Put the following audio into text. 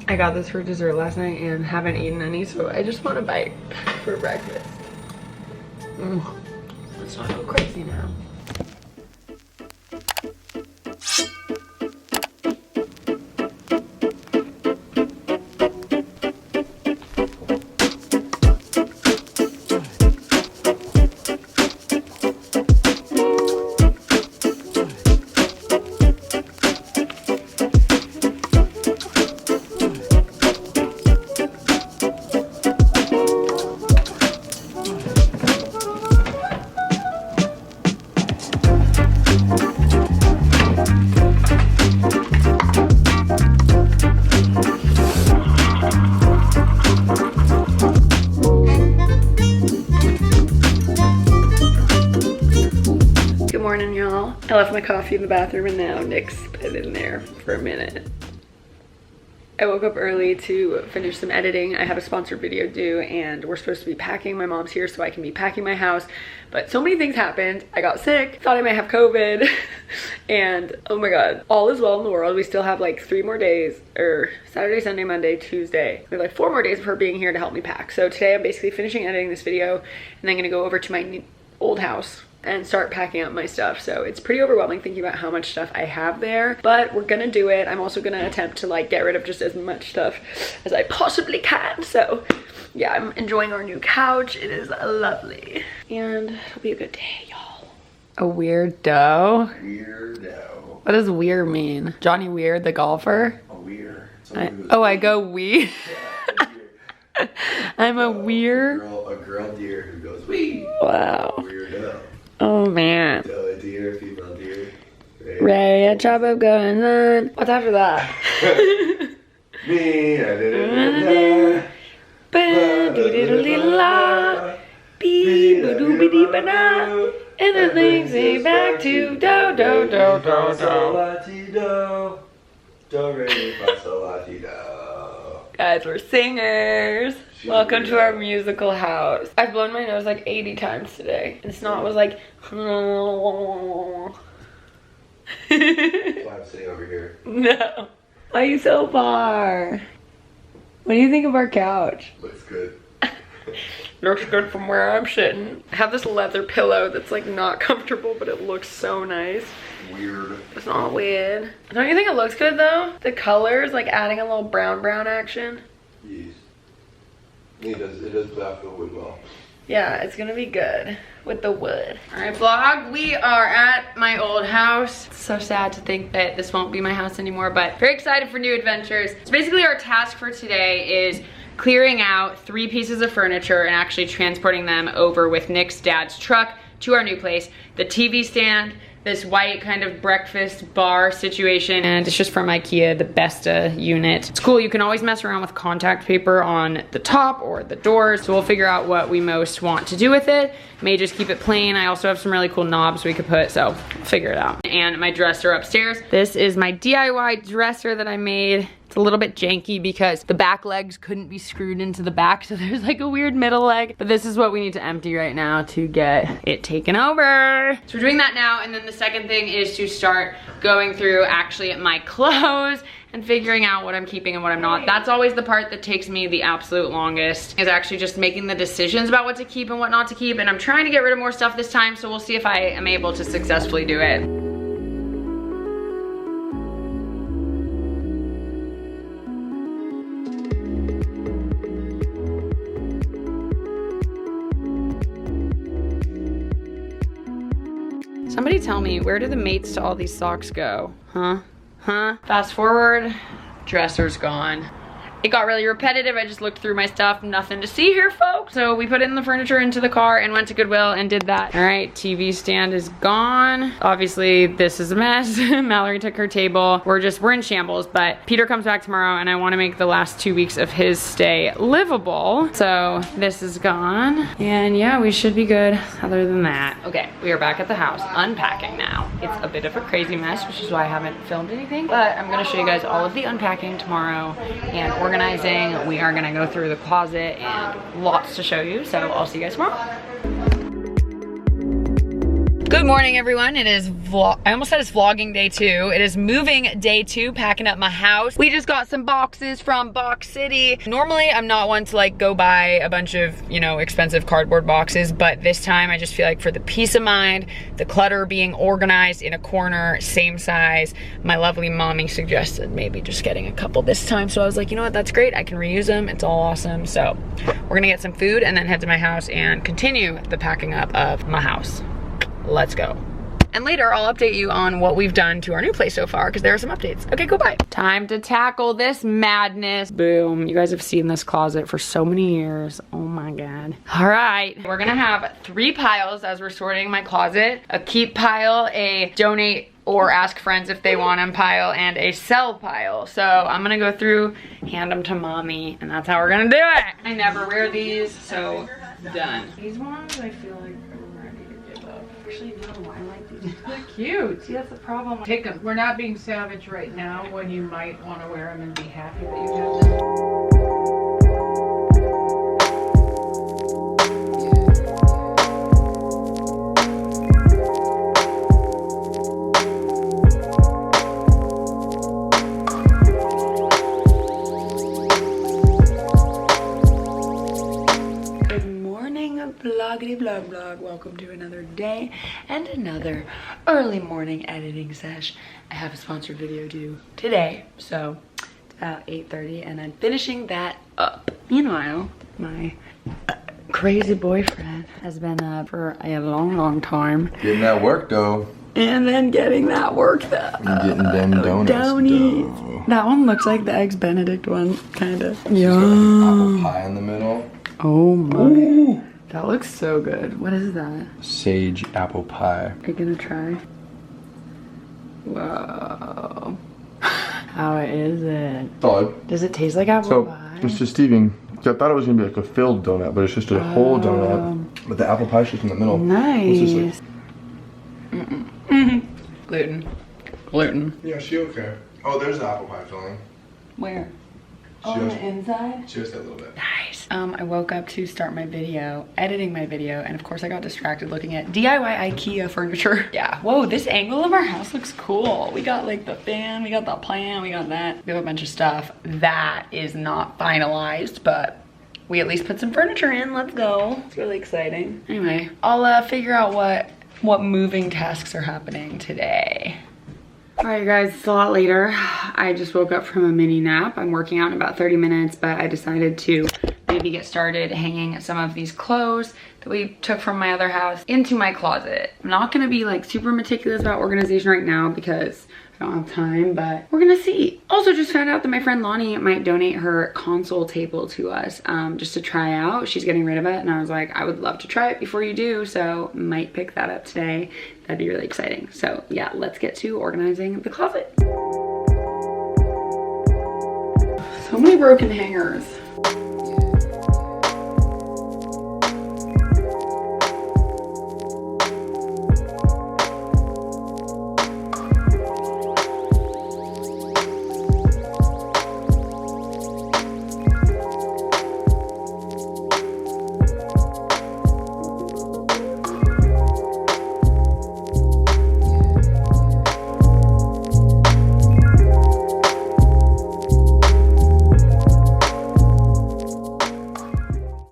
I got this for dessert last night and haven't eaten any, so I just want a bite for breakfast. Let's not go crazy now. I left my coffee in the bathroom and now Nick's been in there for a minute. I woke up early to finish some editing. I have a sponsored video due and we're supposed to be packing. My mom's here so I can be packing my house. But so many things happened. I got sick, thought I might have COVID. And oh my God, all is well in the world. We still have like 3 more days, or Saturday, Sunday, Monday, Tuesday. We have like 4 more days of her being here to help me pack. So today I'm basically finishing editing this video and then gonna go over to my old house and start packing up my stuff. So it's pretty overwhelming thinking about how much stuff I have there, but we're gonna do it. I'm also gonna attempt to like get rid of just as much stuff as I possibly can. So yeah, I'm enjoying our new couch. It is lovely and it'll be a good day, y'all. A weirdo? Weirdo. What does weir mean? Johnny Weir, the golfer? A weir. I go wee. Yeah, I'm a weir. A girl deer who goes wee. Wow. Weirdo. Oh man. So a deer, female deer. Ray, a chop up going on. What's after that? Me, and the things say back to do do do do do. Guys, we're singers. Welcome to our musical house. I've blown my nose like 80 times today. And Snot was like, I'm sitting over here. No. Why are you so far? What do you think of our couch? Looks good. Looks good from where I'm sitting. I have this leather pillow that's like not comfortable, but it looks so nice. Weird. It's not weird. Don't you think it looks good though? The colors, like adding a little brown action. Yes. It does black the wood well. Yeah, it's gonna be good with the wood. All right, vlog, we are at my old house. It's so sad to think that this won't be my house anymore, but very excited for new adventures. So basically our task for today is clearing out 3 pieces of furniture and actually transporting them over with Nick's dad's truck to our new place. The TV stand, this white kind of breakfast bar situation, and it's just from IKEA, the Besta unit. It's cool, you can always mess around with contact paper on the top or the doors, so we'll figure out what we most want to do with it. May just keep it plain. I also have some really cool knobs we could put, so we'll figure it out. And my dresser upstairs. This is my DIY dresser that I made. It's a little bit janky because the back legs couldn't be screwed into the back, so there's like a weird middle leg. But this is what we need to empty right now to get it taken over. So we're doing that now, and then the second thing is to start going through actually my clothes and figuring out what I'm keeping and what I'm not. That's always the part that takes me the absolute longest, is actually just making the decisions about what to keep and what not to keep. And I'm trying to get rid of more stuff this time, so we'll see if I am able to successfully do it. Somebody tell me, where do the mates to all these socks go? Huh? Fast forward, dresser's gone. It got really repetitive. I just looked through my stuff, nothing to see here, folks. So we put in the furniture into the car and went to Goodwill and did that. All right, TV stand is gone. Obviously, this is a mess. Mallory took her table. We're in shambles, but Peter comes back tomorrow and I wanna make the last 2 weeks of his stay livable. So this is gone. And yeah, we should be good other than that. Okay, we are back at the house, unpacking now. It's a bit of a crazy mess, which is why I haven't filmed anything, but I'm gonna show you guys all of the unpacking tomorrow and organizing. We are gonna go through the closet and lots to show you, so I'll see you guys tomorrow. Good morning, everyone. It is I almost said it's vlogging day 2. It is moving day 2, packing up my house. We just got some boxes from Box City. Normally, I'm not one to like go buy a bunch of, you know, expensive cardboard boxes, but this time I just feel like for the peace of mind, the clutter being organized in a corner, same size, my lovely mommy suggested maybe just getting a couple this time. So I was like, you know what, that's great. I can reuse them. It's all awesome. So we're gonna get some food and then head to my house and continue the packing up of my house. Let's go. And later I'll update you on what we've done to our new place so far because there are some updates. Okay, go bye. Time to tackle this madness. Boom. You guys have seen this closet for so many years. Oh my God. All right. We're gonna have 3 piles as we're sorting my closet. A keep pile, a donate or ask friends if they want them pile, and a sell pile. So I'm gonna go through, hand them to mommy, and that's how we're gonna do it. I never wear these, so done. These ones I feel like actually, no, I like these. They're cute. See, that's the problem. Take them. We're not being savage right now when you might want to wear them and be happy that you have them. Vlog. Welcome to another day and another early morning editing sesh. I have a sponsored video due today, so it's about 8:30 and I'm finishing that up. Meanwhile, my crazy boyfriend has been up for a long time. Getting that work though. And then getting that work though. Getting them donuts. Downies. That one looks like the Eggs Benedict one, kinda. Yeah. Apple pie in the middle. Oh my. Ooh. That looks so good. What is that? Sage apple pie. Are you gonna try? Whoa. How is it? Solid. Does it taste like apple pie? Mr. Steven, I thought it was gonna be like a filled donut, but it's just a whole donut. But the apple pie's just in the middle. Nice. Gluten. Gluten. Yeah, she okay. Oh, there's the apple pie filling. Where? On the inside? Just that little bit. Nice. I woke up to start my video, editing my video, and of course I got distracted looking at DIY IKEA furniture. Yeah, whoa, this angle of our house looks cool. We got like the fan, we got the plan, we got that. We have a bunch of stuff that is not finalized, but we at least put some furniture in. Let's go. It's really exciting. Anyway, I'll figure out what moving tasks are happening today. All right, guys, it's a lot later. I just woke up from a mini nap. I'm working out in about 30 minutes, but I decided to maybe get started hanging some of these clothes that we took from my other house into my closet. I'm not gonna be like super meticulous about organization right now because I don't have time, but we're gonna see. Also just found out that my friend Lonnie might donate her console table to us just to try out. She's getting rid of it and I was like, I would love to try it before you do, so might pick that up today. That'd be really exciting. So yeah, let's get to organizing the closet. So many broken hangers.